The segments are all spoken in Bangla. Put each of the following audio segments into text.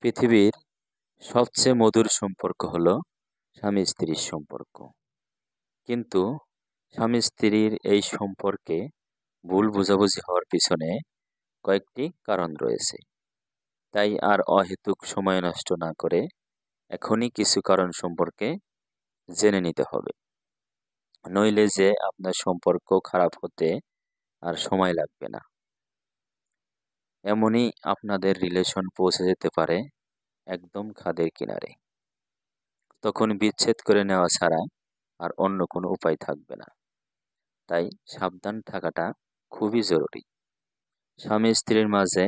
পৃথিবীর সবচেয়ে মধুর সম্পর্ক হলো স্বামী স্ত্রীর সম্পর্ক। কিন্তু স্বামী স্ত্রীর এই সম্পর্কে ভুল বোঝাবুঝি হওয়ার পিছনে কয়েকটি কারণ রয়েছে। তাই আর অহেতুক সময় নষ্ট না করে এখনই কিছু কারণ সম্পর্কে জেনে নিতে হবে। নইলে যে আপনার সম্পর্ক খারাপ হতে আর সময় লাগবে না। এমনই আপনাদের রিলেশন পৌঁছে যেতে পারে একদম খাদের কিনারে। তখন বিচ্ছেদ করে নেওয়া ছাড়া আর অন্য কোনো উপায় থাকবে না। তাই সাবধান থাকাটা খুবই জরুরি। স্বামী স্ত্রীর মাঝে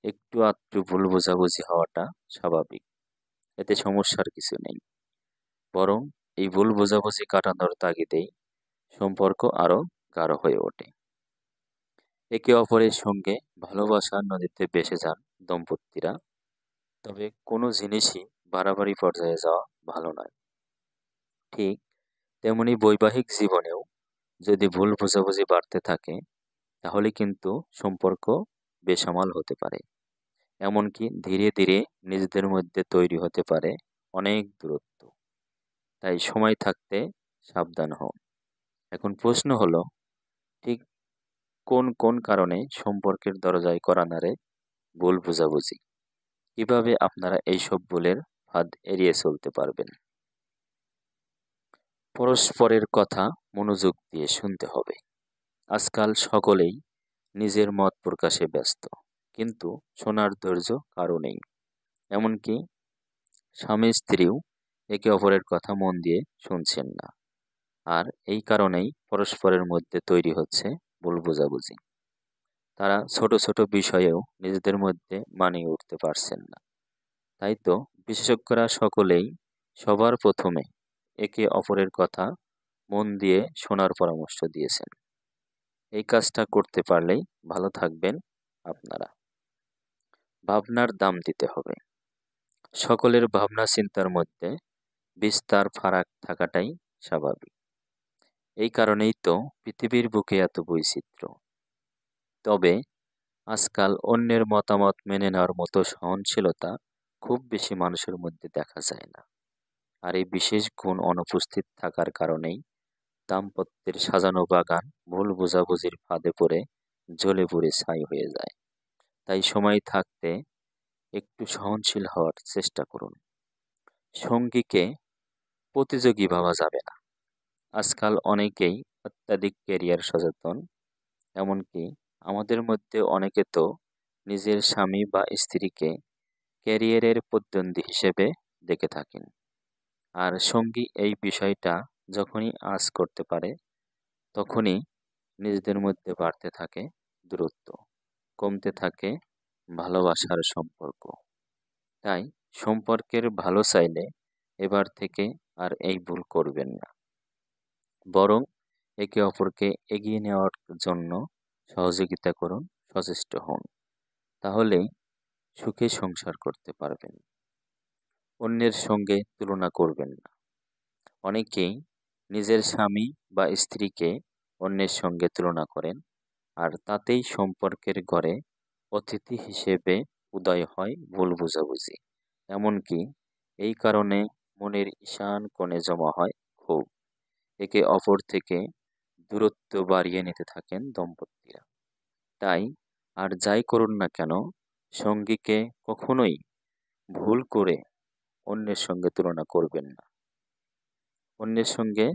একটু আধটু ভুল বোঝাবুঝি হওয়াটা স্বাভাবিক। এতে সমস্যার কিছু নেই। বরং এই ভুল বোঝাবুঝি কাটানোর তাগিদেই সম্পর্ক আরো গাঢ় হয়ে ওঠে। একে অপরের সঙ্গে ভালোবাসার নদীতে ভেসে যান দম্পতিরা। তবে কোনো জিনিসই বাড়াবাড়ি পর্যায়ে যাওয়া ভালো নয়। ঠিক তেমনি বৈবাহিক জীবনেও যদি ভুল বোঝাবুঝি বাড়তে থাকে তাহলে কিন্তু সম্পর্ক বেসামাল হতে পারে। এমনকি ধীরে ধীরে নিজেদের মধ্যে তৈরি হতে পারে অনেক দূরত্ব। তাই সময় থাকতে সাবধান হন। এখন প্রশ্ন হলো, ঠিক কোন কোন কারণে সম্পর্কের দরজায় কড়া নাড়ে ভুল বোঝাবুঝি? কিভাবে আপনারা এইসব ভুলের ফাঁদ এড়িয়ে চলতে পারবেন? পরস্পরের কথা মনোযোগ দিয়ে শুনতে হবে। আজকাল সকলেই নিজের মত প্রকাশে ব্যস্ত, কিন্তু শোনার ধৈর্য কারো নেই। এমনকি স্বামী স্ত্রীও একে অপরের কথা মন দিয়ে শুনছেন না। আর এই কারণেই পরস্পরের মধ্যে তৈরি হচ্ছে ভুল বোঝাবুঝি। তারা ছোট ছোট বিষয়েও নিজেদের মধ্যে মানিয়ে উঠতে পারছেন না। তাই তো বিশেষজ্ঞরা সকলেই সবার প্রথমে একে অপরের কথা মন দিয়ে শোনার পরামর্শ দিয়েছেন। এই কাজটা করতে পারলেই ভালো থাকবেন আপনারা। ভাবনার দাম দিতে হবে। সকলের ভাবনা চিন্তার মধ্যে বিস্তার ফারাক থাকাটাই স্বাভাবিক। এই কারণেই তো পৃথিবীর বুকে এত বৈচিত্র্য। তবে আজকাল অন্যের মতামত মেনে নেওয়ার মতো সহনশীলতা খুব বেশি মানুষের মধ্যে দেখা যায় না। আর এই বিশেষ গুণ অনুপস্থিত থাকার কারণেই দাম্পত্যের সাজানো বাগান ভুল বোঝাবুঝির ফাঁদে পড়ে জ্বলে পুড়ে ছাই হয়ে যায়। তাই সময় থাকতে একটু সহনশীল হওয়ার চেষ্টা করুন। সঙ্গীকে প্রতিযোগী ভাবা যাবে না। আজকাল অনেকেই অত্যাধিক ক্যারিয়ার সচেতন। এমনকি আমাদের মধ্যে অনেকে তো নিজের স্বামী বা স্ত্রীকে ক্যারিয়ারের প্রতিদ্বন্দ্বী হিসেবে দেখে থাকেন। আর সঙ্গী এই বিষয়টা যখনই আঁচ করতে পারে তখনই নিজেদের মধ্যে বাড়তে থাকে দূরত্ব, কমতে থাকে ভালোবাসার সম্পর্ক। তাই সম্পর্কের ভালো চাইলে এবার থেকে আর এই ভুল করবেন না। বরং একে অপরকে এগিয়ে নেওয়ার জন্য সহযোগিতা করুন, সচেষ্ট হন। তাহলেই সুখে সংসার করতে পারবেন। অন্যের সঙ্গে তুলনা করবেন না। অনেকেই নিজের স্বামী বা স্ত্রীকে অন্যের সঙ্গে তুলনা করেন, আর তাতেই সম্পর্কের ঘরে অতিথি হিসেবে উদয় হয় ভুল বোঝাবুঝি। এমনকি এই কারণে মনের ঈশান কোণে জমা হয় ক্ষোভ। একে অপর থেকে দূরত্ব বাড়িয়ে নিতে থাকেন দম্পতিরা। তাই আর যাই করুন না কেন, সঙ্গীকে কখনোই ভুল করে অন্যের সঙ্গে তুলনা করবেন না। অন্যের সঙ্গে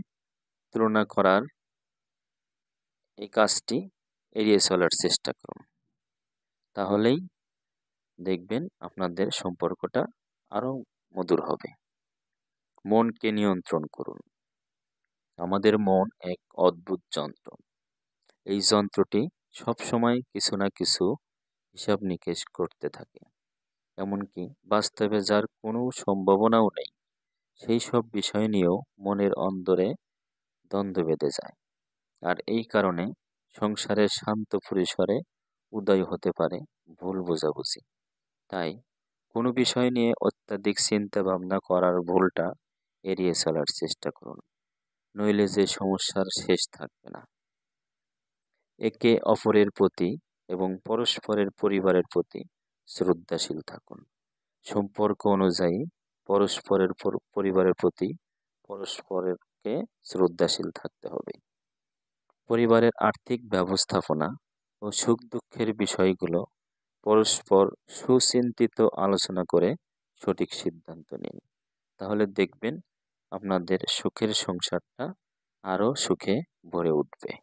তুলনা করার এই কাজটি এড়িয়ে চলার চেষ্টা করুন। তাহলেই দেখবেন আপনাদের সম্পর্কটা আরো মধুর হবে। মনকে নিয়ন্ত্রণ করুন। আমাদের মন এক অদ্ভুত যন্ত্র। এই যন্ত্রটি সবসময় কিছু না কিছু হিসাব নিকেশ করতে থাকে। এমনকি বাস্তবে যার কোনো সম্ভাবনাও নেই সেই সব বিষয় নিয়েও মনের অন্দরে দ্বন্দ্ব বেঁধে যায়। আর এই কারণে সংসারের শান্ত পরিসরে উদয় হতে পারে ভুল বোঝাবুঝি। তাই কোনো বিষয় নিয়ে অত্যাধিক চিন্তা ভাবনা করার ভুলটা এড়িয়ে চলার চেষ্টা করুন। নইলে যে সমস্যার শেষ থাকবে না। একে অপরের প্রতি এবং পরস্পরের পরিবারের প্রতি শ্রদ্ধাশীল থাকুন। সম্পর্ক অনুযায়ী পরস্পরের পরিবারের প্রতি পরস্পরকে শ্রদ্ধাশীল থাকতে হবে। পরিবারের আর্থিক ব্যবস্থাপনা ও সুখ দুঃখের বিষয়গুলো পরস্পর সুচিন্তিত আলোচনা করে সঠিক সিদ্ধান্ত নিন। তাহলে দেখবেন আপনাদের সুখের সংসারটা আরো সুখে ভরে উঠবে।